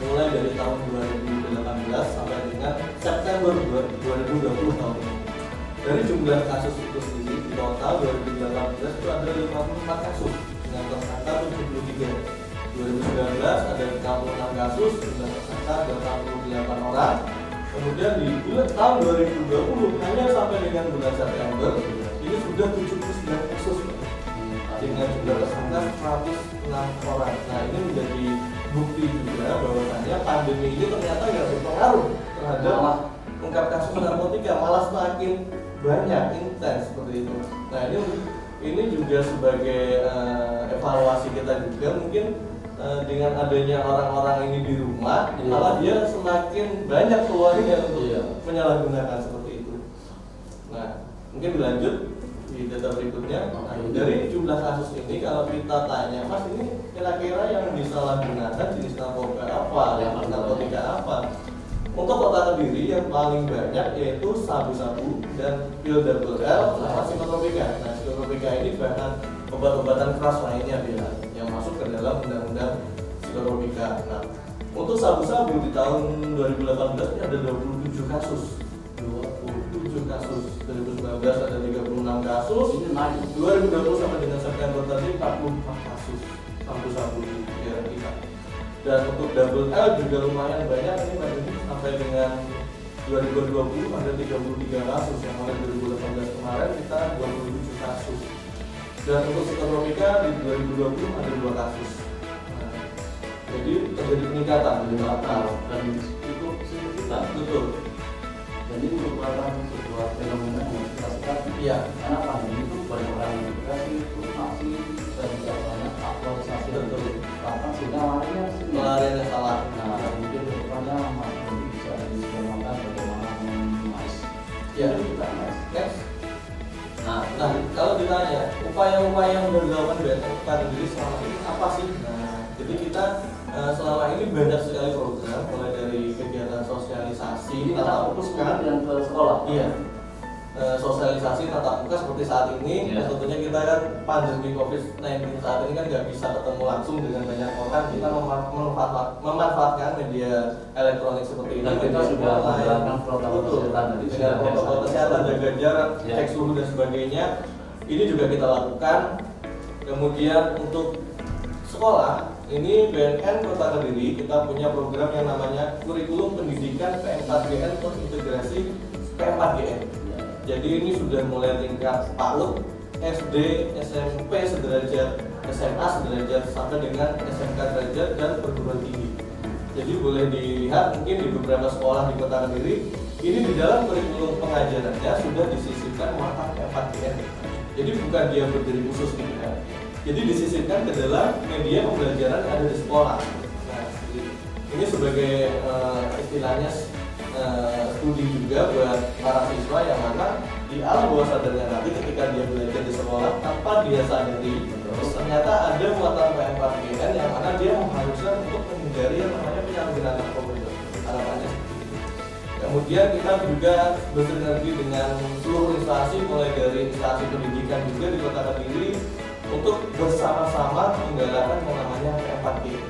mulai dari tahun 2018 sampai dengan September 2020 tahun ini. Dari jumlah kasus itu sendiri di total 2018 itu ada 54 kasus dengan tersangka 73. 2019 ada 66 kasus dengan tersangka 88 orang. Kemudian di tahun 2020 hanya sampai dengan bulan September ini sudah 79 kasus dengan jumlah tersangka 106 orang. Nah ini menjadi bukti juga bahwasannya pandemi ini ternyata nggak berpengaruh terhadap ungkap kasus narkotika, malah semakin banyak, intens seperti itu. Nah ini juga sebagai evaluasi kita juga mungkin dengan adanya orang-orang ini di rumah, malah dia semakin banyak keluarnya untuk menyalahgunakan seperti itu. Nah, mungkin dilanjut di data berikutnya. Nah, dari jumlah kasus ini, kalau kita tanya, Mas ini kira-kira yang disalahgunakan jenis narkoba apa, narkotika apa? Untuk Kota Kediri yang paling banyak yaitu sabu-sabu dan pil double L sama psikotropika. Nah, psikotropika ini bahan obat-obatan keras lainnya yang masuk ke dalam undang-undang psikotropika. Nah, untuk sabu-sabu di tahun 2018 ini ada 27 kasus. 27 kasus. 2019 ada 36 kasus. Ini naik. 2020 sampai dengan September tadi 44 kasus sabu-sabu di daerah kita. Dan untuk double L juga lumayan banyak ini sampai dengan 2020 ada 33 kasus, yang mulai 2018 kemarin kita 27 kasus. Dan untuk psikotropika di 2020 ada 2 kasus. Nah, jadi terjadi peningkatan dari total Dan itu signifikan. betul. Jadi merupakan sebuah fenomena yang kita sekali. Iya. Karena pandemi itu banyak orang yang depresi, frustasi, dan juga banyak aktualisasi Betul. bahkan sehingga larinya Pelariannya salah. Nah, mungkin kedepannya Mas Budi bisa diskemakan bagaimana meminimais. Iya. Kita Next. Nah, kalau ditanya upaya-upaya yang sudah dilakukan BNN Kota Kediri selama ini apa sih? Nah, jadi kita selama ini banyak sekali program, mulai dari kegiatan sosialisasi tatap muka yang ke sekolah. Iya. Sosialisasi tatap muka seperti saat ini, Iya. tentunya kita kan pandemi COVID-19 saat ini kan nggak bisa ketemu langsung dengan banyak orang, kita memanfaatkan media elektronik seperti ini. Dan kita sudah menerapkan protokol kesehatan dari dengan protokol kesehatan, jaga jarak, Ya. cek suhu dan sebagainya. Ini juga kita lakukan. Kemudian untuk sekolah, ini BNN Kota Kediri kita punya program yang namanya Kurikulum Pendidikan P4GN terintegrasi P4GN. Jadi ini sudah mulai tingkat PAUD, SD, SMP sederajat, SMA sederajat sampai dengan SMK derajat dan perguruan tinggi. Jadi boleh dilihat mungkin di beberapa sekolah di Kota Kediri ini di dalam kurikulum pengajarannya sudah disisipkan mata P4GN. Jadi bukan dia berdiri khusus gitu ya. Jadi disisipkan ke dalam media pembelajaran yang ada di sekolah. Nah, ini sebagai istilahnya studi juga buat para siswa yang mana di alam bawah sadarnya nanti ketika dia belajar di sekolah tanpa dia sadari ternyata ada muatan P4GN yang mana dia mengharuskan untuk menghindari yang namanya penyalahgunaan narkoba. Harapannya seperti itu. Kemudian kita juga bersinergi dengan seluruh instansi mulai dari instansi pendidikan juga di Kota Kediri untuk bersama-sama menggalakkan yang namanya P4GN.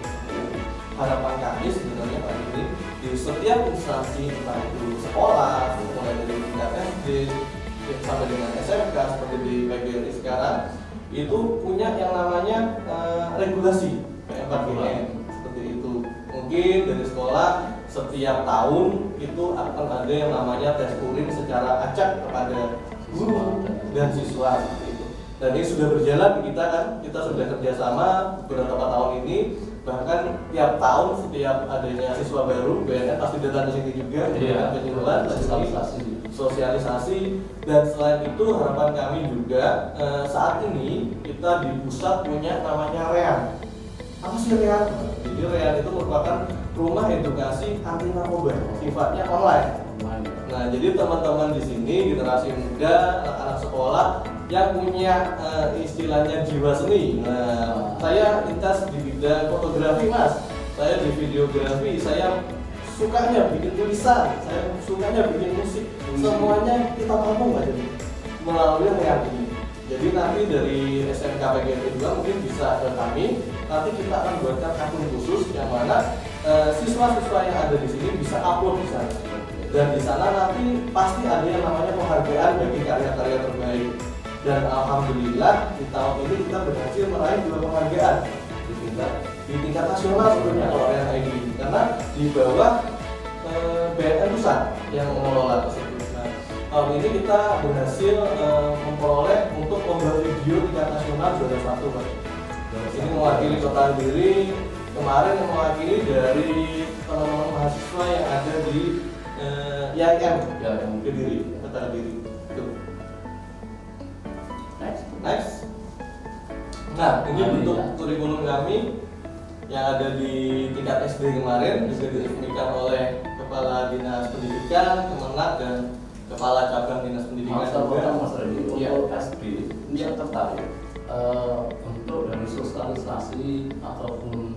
Harapan kami sebenarnya Pak ini di setiap instansi entah itu sekolah mulai dari tingkat SD sampai dengan SMK seperti di PGRI sekarang itu punya yang namanya regulasi P4GN seperti itu. Mungkin dari sekolah setiap tahun itu akan ada yang namanya tes urin secara acak kepada guru dan siswa seperti itu. Dan ini sudah berjalan di kita kan, kita sudah kerjasama beberapa tahun ini Bahkan tiap tahun setiap adanya siswa baru BNN pasti datang ke sini juga, penyuluhan, sosialisasi, dan selain itu harapan kami juga saat ini kita di pusat punya namanya REAN. Apa sih REAN? Jadi REAN itu merupakan rumah edukasi anti narkoba, sifatnya online. Nah, jadi teman-teman di sini generasi muda, anak-anak sekolah yang punya istilahnya jiwa seni. Nah, saya lintas di bidang fotografi, Mas. Saya di videografi, saya sukanya bikin tulisan, saya sukanya bikin musik. Semuanya kita tampung aja melalui REAN ini. Jadi nanti dari SMK PGRI juga mungkin bisa ke kami. Nanti kita akan buatkan akun khusus yang mana siswa-siswa yang ada di sini bisa upload di sana. Dan di sana nanti pasti ada yang namanya penghargaan bagi karya-karya terbaik. Dan alhamdulillah di tahun ini kita berhasil meraih 2 penghargaan di tingkat nasional sebetulnya kalau REAN ID, karena di bawah BNN Pusat yang mengelola tersebut. Nah, tahun ini kita berhasil memperoleh untuk lomba video tingkat nasional juara 1, Pak. Ini mewakili Kota Kediri, kemarin yang mewakili dari teman-teman mahasiswa yang ada di IAIN Kediri, Kota Kediri. Next. Nah, ini bentuk kurikulum kami yang ada di tingkat SD kemarin, juga diresmikan oleh Kepala Dinas Pendidikan, Kemenak, dan Kepala Cabang Dinas Pendidikan. Mas Redi, untuk SD ini yang tertarik untuk dari sosialisasi ataupun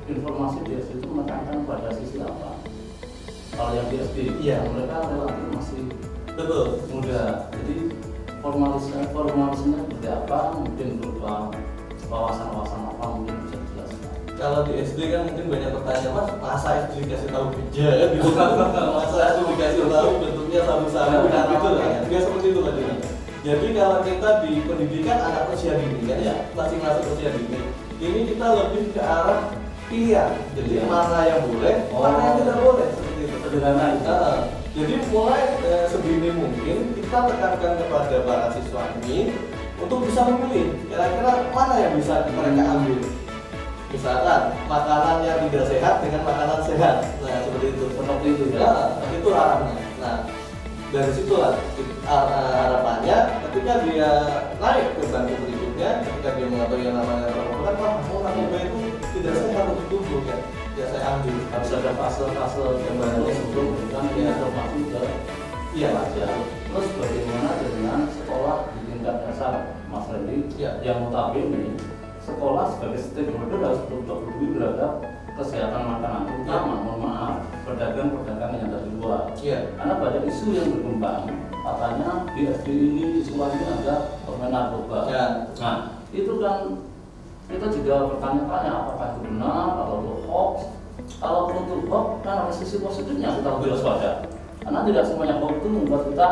informasi di SD itu menekankan pada sisi apa? Kalau yang di SD, mereka relatif masih muda, jadi formalisasinya seperti apa? Mungkin berupa wawasan-wawasan apa mungkin bisa dijelaskan. Kalau di SD kan mungkin banyak pertanyaan, Mas, masa SD dikasih tahu beja gitu. Masa SD dikasih tahu bentuknya sabu-sabu gitu lah. Enggak seperti itu lah. Jadi kalau kita di pendidikan anak usia dini kan ya, masing-masing usia dini, ini kita lebih ke arah pilihan. Jadi mana yang boleh, mana yang tidak boleh, seperti itu. Sederhana itu. Jadi mulai sedini mungkin kita tekankan kepada para siswa ini untuk bisa memilih kira-kira mana yang bisa mereka ambil. Misalkan makanan yang tidak sehat dengan makanan sehat, nah seperti itu. Seperti itu ya. Itu arahnya. Nah, dari situlah harapannya ketika dia naik ke bangku berikutnya, ketika dia mengetahui yang namanya narkoba, kan narkoba itu tidak sehat untuk tubuh kan. Ya saya ambil. Harus ada fase-fase yang baru sebelum kan informasi ke pelajar. Terus bagaimana dengan sekolah di tingkat dasar, Mas Redi? Yang notabene sekolah sebagai stakeholder harus betul-betul peduli terhadap kesehatan makanan, terutama mohon maaf pedagang-pedagang yang dari luar. Karena banyak isu yang berkembang, katanya di SD ini di sekolah ini ada permen narkoba. Nah itu kan kita juga bertanya-tanya apakah itu benar atau itu hoax. Kalau untuk hoax kan ada sisi positifnya, kita harus waspada. Karena tidak semuanya hoax itu membuat kita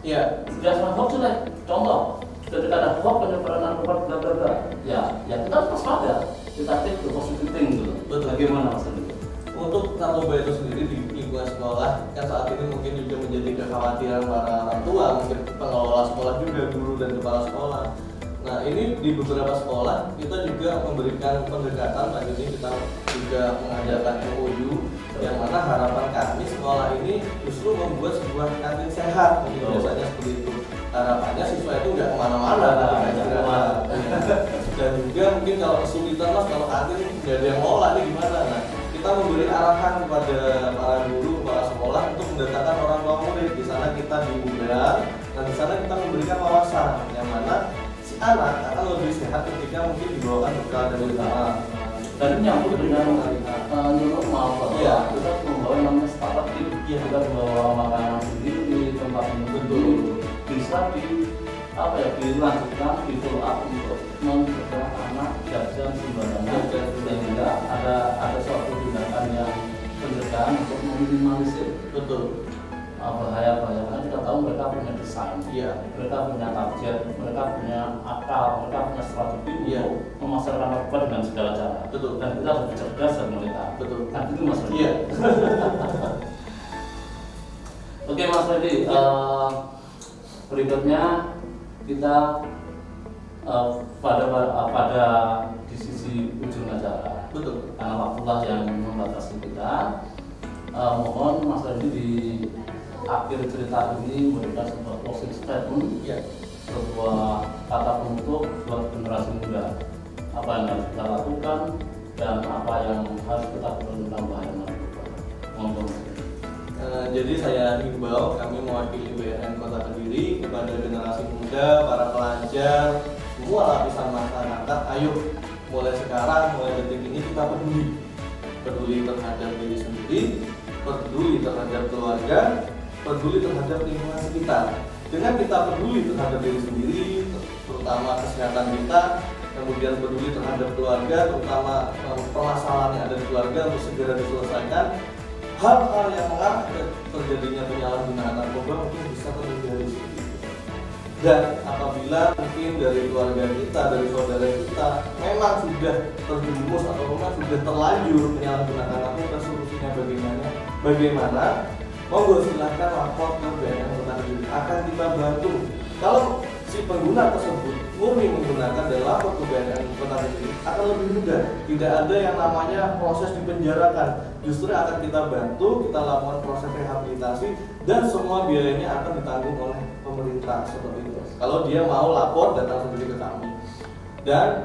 tidak semua hoax lah. Contoh, ketika ada hoax penyebaran narkoba bla bla bla, ya kita harus waspada. Kita take the positive thing gitu. Bagaimana Mas Andi? Untuk narkoba itu sendiri di lingkungan sekolah kan saat ini mungkin juga menjadi kekhawatiran para orang tua, mungkin pengelola sekolah juga, guru dan kepala sekolah. Nah ini di beberapa sekolah kita juga memberikan pendekatan, tadi ini kita juga mengadakan MOU yang mana harapan kami sekolah ini justru membuat sebuah kantin sehat, mungkin biasanya seperti itu. Harapannya siswa itu nggak kemana-mana, dan juga mungkin kalau kesulitan Mas, kalau kantin nggak ada yang ngolah ini gimana? Nah kita memberi arahan kepada para guru, kepala sekolah untuk mendatangkan orang tua murid. Di sana kita diundang, dan di sana kita memberikan wawasan yang mana anak akan lebih sehat ketika mungkin dibawakan bekal dari utara. Dan nyambut dengan normal bahwa kita membawa namanya startup kit, kita membawa makanan sendiri di tempat tertentu bisa dilanjutkan, di follow up untuk mencegah anak jajan sembarangan, sehingga ada suatu tindakan yang pencegahan untuk meminimalisir bahaya-bahaya. Karena kita tahu mereka punya desain, mereka punya target, mereka punya akal, mereka punya strategi untuk memasarkan narkoba dengan segala cara. Dan kita harus cerdas dan mereka. Kan itu Mas Redi. Oke Mas Redi, berikutnya kita pada di sisi ujung acara. Betul. Karena waktulah yang membatasi kita. Mohon Mas Randy di akhir cerita ini memberikan sebuah closing statement, Ya. sebuah kata penutup buat generasi muda. Apa yang harus kita lakukan dan apa yang harus kita lakukan tentang bahaya narkoba. Mohon. Jadi saya himbau, kami mewakili BNN Kota Kediri kepada generasi muda, para pelajar, semua lapisan masyarakat. Ayo, mulai sekarang, mulai detik ini kita peduli terhadap diri sendiri, peduli terhadap keluarga, peduli terhadap lingkungan sekitar. Dengan kita peduli terhadap diri sendiri, terutama kesehatan kita, kemudian peduli terhadap keluarga, terutama permasalahan yang ada di keluarga untuk segera diselesaikan. Hal-hal yang mengarah ke terjadinya penyalahgunaan narkoba mungkin bisa terhindari sedikit. Dan apabila mungkin dari keluarga kita, dari saudara kita memang sudah terjerumus atau memang sudah terlanjur penyalahgunaan narkoba, solusinya bagaimana? Monggo silahkan lapor ke BNN Kota Kediri, akan kita bantu. Kalau si pengguna tersebut murni menggunakan dan lapor ke BNN Kota Kediri, akan lebih mudah. Tidak ada yang namanya proses dipenjarakan. Justru akan kita bantu, kita lakukan proses rehabilitasi dan semua biayanya akan ditanggung oleh pemerintah seperti itu. Kalau dia mau lapor, datang sendiri ke kami. Dan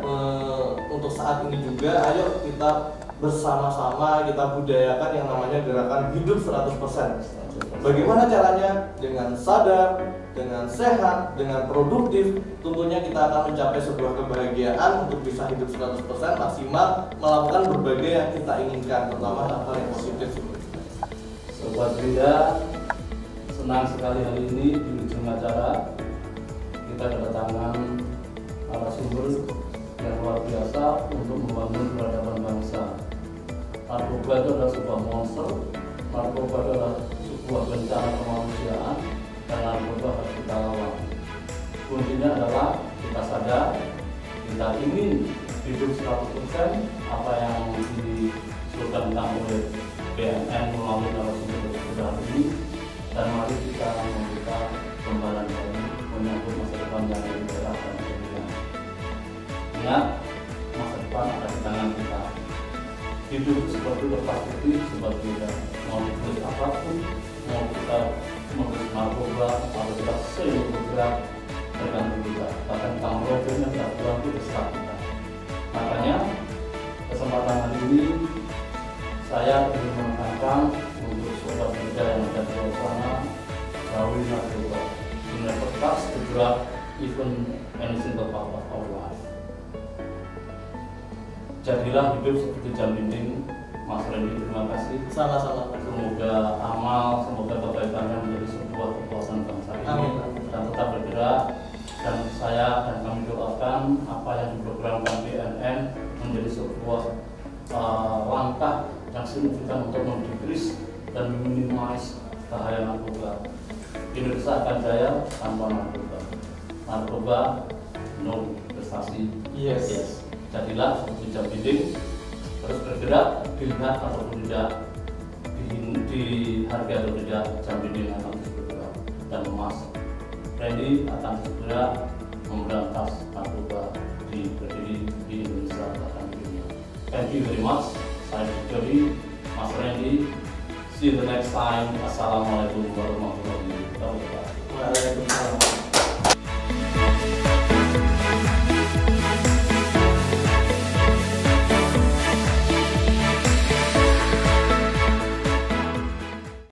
untuk saat ini juga, ayo kita bersama-sama kita budayakan yang namanya gerakan hidup 100%. Bagaimana caranya? Dengan sadar, dengan sehat, dengan produktif. Tentunya kita akan mencapai sebuah kebahagiaan untuk bisa hidup 100% maksimal, melakukan berbagai yang kita inginkan, terutama hal-hal yang positif. Sobat Rinda, senang sekali hari ini di ujung acara kita kedatangan narasumber yang luar biasa untuk membangun peradaban bangsa. Narkoba itu adalah sebuah monster, narkoba adalah sebuah bencana kemanusiaan, dan narkoba harus kita lawan. Kuncinya adalah kita sadar, kita ingin hidup 100%, apa yang disebutkan oleh BNN melalui narasumber ini, dan mari kita membuka gambaran baru menyambut masa depan yang lebih cerah dan ceria. Ingat, masa depan ada di tangan kita. Hidup seperti kertas putih, sebab kita mau tulis apapun, mau kita menulis narkoba atau kita sering bergerak tergantung kita. Bahkan tanggung tidak berlaku terserah kita. Makanya kesempatan hari ini saya ingin menekankan untuk sobat kerja yang ada di luar sana, jauhi narkoba. Never touch the drug, even any single part of our life. Jadilah hidup seperti jam dinding. Mas Randy, terima kasih. Sama-sama. Semoga amal, semoga kebaikannya menjadi sebuah kekuasaan bangsa ini. Amin. Dan tetap bergerak. Dan saya dan kami doakan apa yang diprogramkan BNN menjadi sebuah langkah yang signifikan untuk mendekrease dan meminimais bahaya narkoba. Indonesia akan jaya tanpa narkoba. Narkoba, no prestasi. Yes. Jadilah seperti jam dinding, terus bergerak, dilihat ataupun tidak, dihargai atau tidak, jam dinding akan terus bergerak dan emas. Randy akan segera memberantas narkoba di Kediri, di Indonesia bahkan di dunia. Thank you very much. Saya Jody, Mas Randy. See you the next time. Assalamualaikum warahmatullahi wabarakatuh. Waalaikumsalam.